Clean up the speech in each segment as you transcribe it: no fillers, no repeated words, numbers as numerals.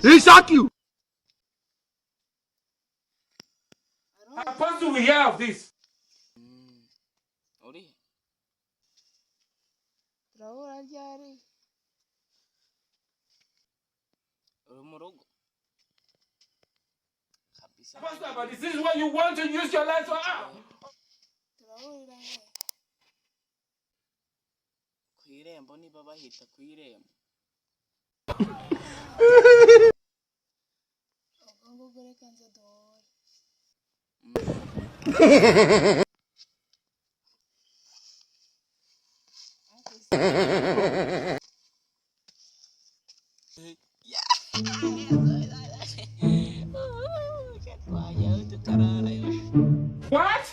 He shock you. How do we hear of this? Pastor, but this is what you want to use your life for. What?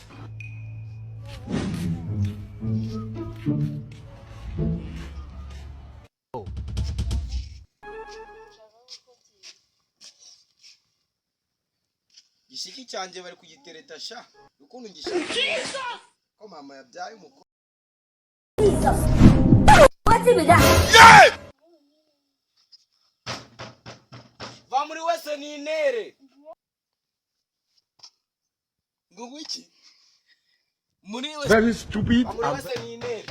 Gishiki cyanje bari kugitereta sha ukuntu ngishaka ko mama yabyaye umukobwa va muri wese ni intere ngo iki muri wese Very stupid muri and wese ni intere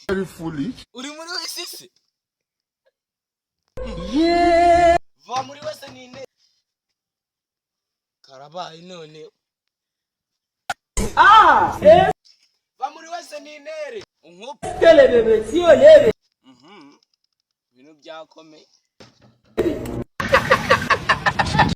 very foolish. uri muri wese se Yeah. va muri wese ni intere karabaye none va muri wese ni intere unkupe Quelle bébé, si on est. ibintu byakomeye